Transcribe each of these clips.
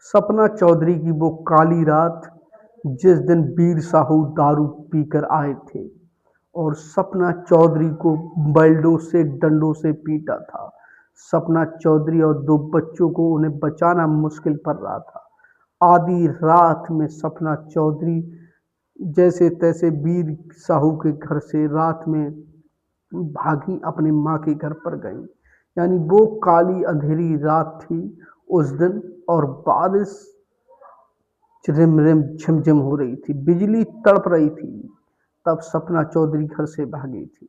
सपना चौधरी की वो काली रात जिस दिन वीर साहू दारू पीकर आए थे और सपना चौधरी को बेल्टों से डंडों से पीटा था। सपना चौधरी और दो बच्चों को उन्हें बचाना मुश्किल पड़ रहा था। आधी रात में सपना चौधरी जैसे तैसे वीर साहू के घर से रात में भागी अपने माँ के घर पर गई। यानी वो काली अंधेरी रात थी उस दिन, और बारिश रिम रिम झिमझिम हो रही थी, बिजली तड़प रही थी। तब सपना चौधरी घर से भागी थी।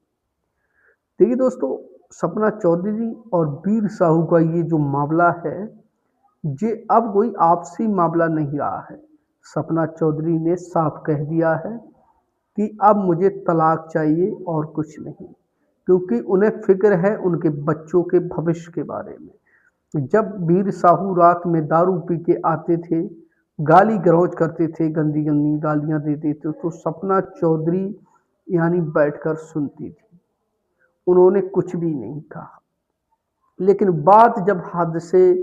देखिए दोस्तों, सपना चौधरी और वीर साहू का ये जो मामला है, ये अब कोई आपसी मामला नहीं रहा है। सपना चौधरी ने साफ कह दिया है कि अब मुझे तलाक चाहिए और कुछ नहीं, क्योंकि उन्हें फिक्र है उनके बच्चों के भविष्य के बारे में। जब वीर साहू रात में दारू पी के आते थे, गाली गलौज करते थे, गंदी गंदी गालियां देते थे, तो सपना चौधरी यानी बैठकर सुनती थी। उन्होंने कुछ भी नहीं कहा। लेकिन बात जब हद से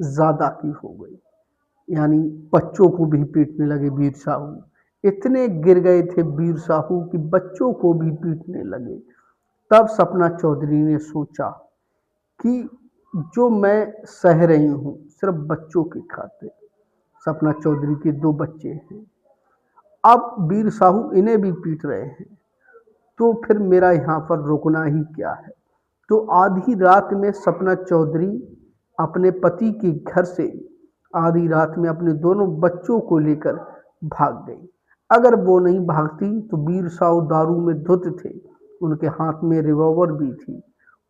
ज्यादा की हो गई, यानी बच्चों को भी पीटने लगे वीर साहू, इतने गिर गए थे वीर साहू कि बच्चों को भी पीटने लगे। तब सपना चौधरी ने सोचा कि जो मैं सह रही हूँ सिर्फ बच्चों की खातिर। सपना चौधरी के दो बच्चे हैं, अब वीर साहू इन्हें भी पीट रहे हैं, तो फिर मेरा यहाँ पर रुकना ही क्या है। तो आधी रात में सपना चौधरी अपने पति के घर से आधी रात में अपने दोनों बच्चों को लेकर भाग गई। अगर वो नहीं भागती तो वीर साहू दारू में धुत थे, उनके हाथ में रिवॉल्वर भी थी,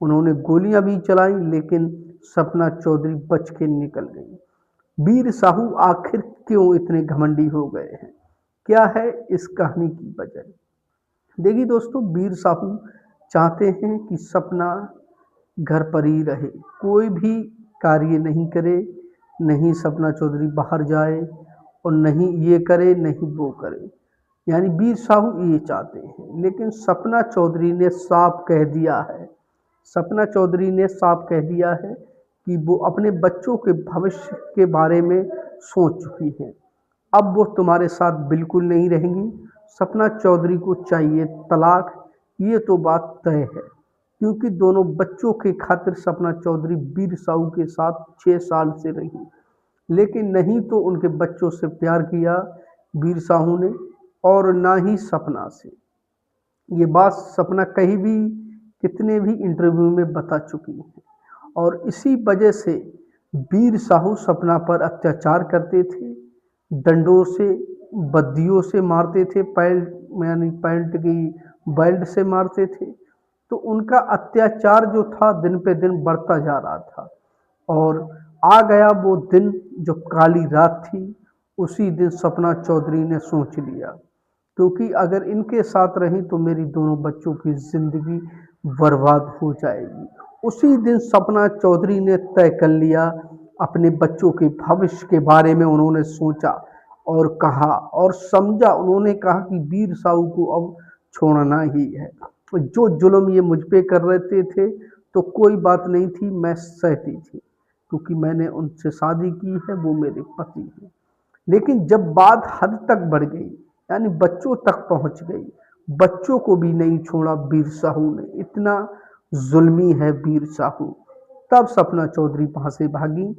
उन्होंने गोलियां भी चलाई, लेकिन सपना चौधरी बच के निकल गई। वीर साहू आखिर क्यों इतने घमंडी हो गए हैं? क्या है इस कहानी की वजह? देखिए दोस्तों, वीर साहू चाहते हैं कि सपना घर पर ही रहे, कोई भी कार्य नहीं करे, नहीं सपना चौधरी बाहर जाए और नहीं ये करे नहीं वो करे। यानी वीर साहू ये चाहते हैं, लेकिन सपना चौधरी ने साफ कह दिया है, सपना चौधरी ने साफ कह दिया है कि वो अपने बच्चों के भविष्य के बारे में सोच चुकी हैं। अब वो तुम्हारे साथ बिल्कुल नहीं रहेंगी। सपना चौधरी को चाहिए तलाक, ये तो बात तय है, क्योंकि दोनों बच्चों के खातिर सपना चौधरी वीर साहू के साथ 6 साल से रही, लेकिन नहीं तो उनके बच्चों से प्यार किया वीर साहू ने और ना ही सपना से। ये बात सपना कहीं भी कितने भी इंटरव्यू में बता चुकी है, और इसी वजह से वीर साहू सपना पर अत्याचार करते थे, डंडों से बद्दियों से मारते थे, पैंट यानी पैंट की बेल्ट से मारते थे। तो उनका अत्याचार जो था दिन पे दिन बढ़ता जा रहा था, और आ गया वो दिन जो काली रात थी। उसी दिन सपना चौधरी ने सोच लिया, क्योंकि अगर इनके साथ रही तो मेरी दोनों बच्चों की जिंदगी बर्बाद हो जाएगी। उसी दिन सपना चौधरी ने तय कर लिया, अपने बच्चों के भविष्य के बारे में उन्होंने सोचा और कहा और समझा। उन्होंने कहा कि वीर साहू को अब छोड़ना ही है। जो जुल्म ये मुझ पे कर रहे थे तो कोई बात नहीं थी, मैं सहती थी, क्योंकि मैंने उनसे शादी की है, वो मेरे पति हैं। लेकिन जब बात हद तक बढ़ गई, यानी बच्चों तक पहुंच गई, बच्चों को भी नहीं छोड़ा वीर साहू ने, इतना जुल्मी है वीर साहू। तब सपना चौधरी वहां से भागी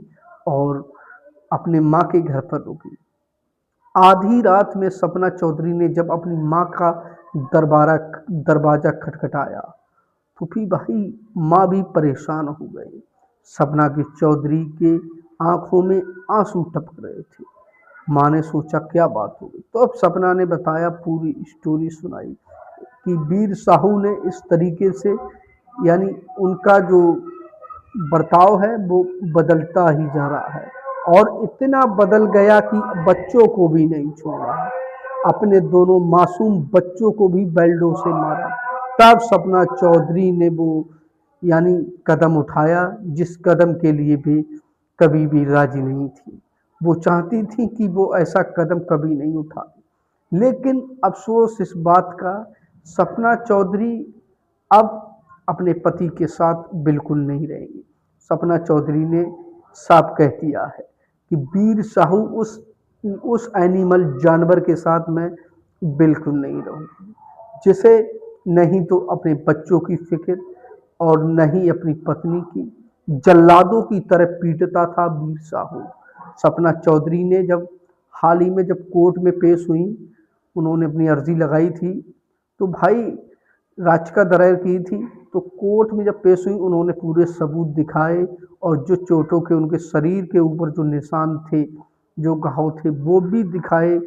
और अपने माँ के घर पर रुकी। आधी रात में सपना चौधरी ने जब अपनी माँ का दरवाजा खटखटाया, तो फिर भाई माँ भी परेशान हो गई। सपना के चौधरी के आंखों में आंसू टपक रहे थे। माँ ने सोचा क्या बात हो गई, तो अब सपना ने बताया, पूरी स्टोरी सुनाई कि वीर साहू ने इस तरीके से, यानी उनका जो बर्ताव है वो बदलता ही जा रहा है, और इतना बदल गया कि बच्चों को भी नहीं छोड़ा, अपने दोनों मासूम बच्चों को भी बेल्टों से मारा। तब सपना चौधरी ने वो यानी कदम उठाया, जिस कदम के लिए भी कभी भी राजी नहीं थी। वो चाहती थी कि वो ऐसा कदम कभी नहीं उठा, लेकिन अफसोस इस बात का, सपना चौधरी अब अपने पति के साथ बिल्कुल नहीं रहेंगी। सपना चौधरी ने साफ कह दिया है कि वीर साहू उस एनिमल जानवर के साथ मैं बिल्कुल नहीं रहूँगी, जिसे नहीं तो अपने बच्चों की फिक्र और न ही अपनी पत्नी की। जल्लादों की तरह पीटता था वीर साहू। सपना चौधरी ने जब हाल ही में जब कोर्ट में पेश हुई, उन्होंने अपनी अर्जी लगाई थी, तो भाई याचिका दायर की थी, तो कोर्ट में जब पेश हुई उन्होंने पूरे सबूत दिखाए और जो चोटों के उनके शरीर के ऊपर जो निशान थे, जो घाव थे, वो भी दिखाए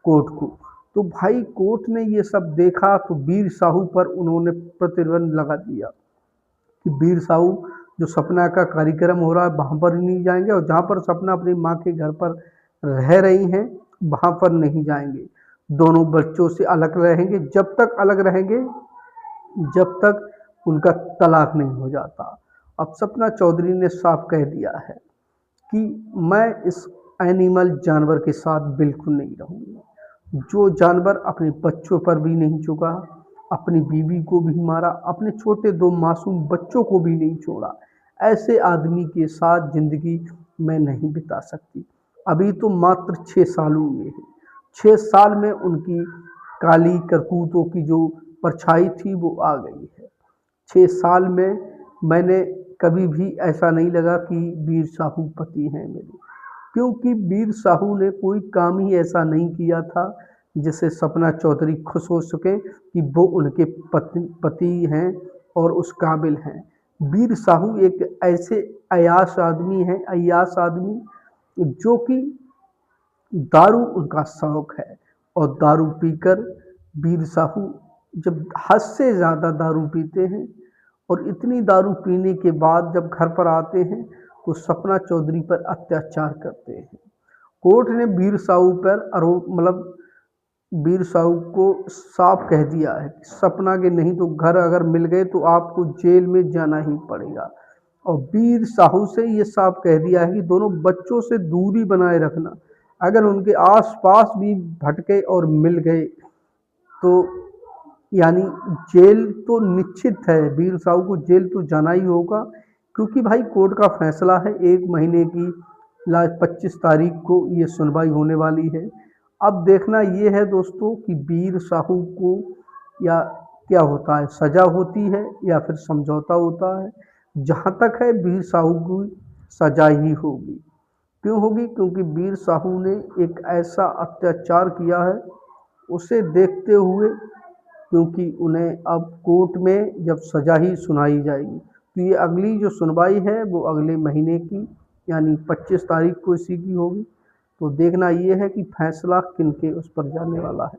कोर्ट को। तो भाई कोर्ट ने ये सब देखा तो वीर साहू पर उन्होंने प्रतिबंध लगा दिया कि वीर साहू जो सपना का कार्यक्रम हो रहा है वहाँ पर नहीं जाएंगे, और जहाँ पर सपना अपनी माँ के घर पर रह रही हैं वहाँ पर नहीं जाएंगे। दोनों बच्चों से अलग रहेंगे, जब तक अलग रहेंगे जब तक उनका तलाक नहीं हो जाता। अब सपना चौधरी ने साफ कह दिया है कि मैं इस एनिमल जानवर के साथ बिल्कुल नहीं रहूँगी, जो जानवर अपने बच्चों पर भी नहीं चुका, अपनी बीवी को भी मारा, अपने छोटे 2 मासूम बच्चों को भी नहीं छोड़ा, ऐसे आदमी के साथ ज़िंदगी मैं नहीं बिता सकती। अभी तो मात्र 6 साल हुए हैं, 6 साल में उनकी काली करतूतों की जो परछाई थी वो आ गई है। 6 साल में मैंने कभी भी ऐसा नहीं लगा कि वीर साहू पति हैं मेरे, क्योंकि वीर साहू ने कोई काम ही ऐसा नहीं किया था जिससे सपना चौधरी खुश हो सके कि वो उनके पति हैं और उस काबिल हैं। वीर साहू एक ऐसे अय्याश आदमी जो कि दारू उनका शौक है, और दारू पीकर वीर साहू जब हद से ज़्यादा दारू पीते हैं, और इतनी दारू पीने के बाद जब घर पर आते हैं तो सपना चौधरी पर अत्याचार करते हैं। कोर्ट ने वीर साहू पर आरोप वीर साहू को साफ कह दिया है कि सपना के नहीं तो घर अगर मिल गए तो आपको जेल में जाना ही पड़ेगा, और वीर साहू से ये साफ कह दिया है कि दोनों बच्चों से दूरी बनाए रखना। अगर उनके आस-पास भी भटके और मिल गए तो यानी जेल तो निश्चित है, वीर साहू को जेल तो जाना ही होगा, क्योंकि भाई कोर्ट का फैसला है 1 महीने की 25 तारीख को ये सुनवाई होने वाली है। अब देखना ये है दोस्तों कि वीर साहू को या क्या होता है, सज़ा होती है या फिर समझौता होता है। जहाँ तक है वीर साहू की सज़ा ही होगी। क्यों होगी? क्योंकि वीर साहू ने एक ऐसा अत्याचार किया है, उसे देखते हुए, क्योंकि उन्हें अब कोर्ट में जब सज़ा ही सुनाई जाएगी, तो ये अगली जो सुनवाई है वो अगले महीने की यानी 25 तारीख को इसी की होगी। तो देखना ये है कि फैसला किनके उस पर जाने वाला है।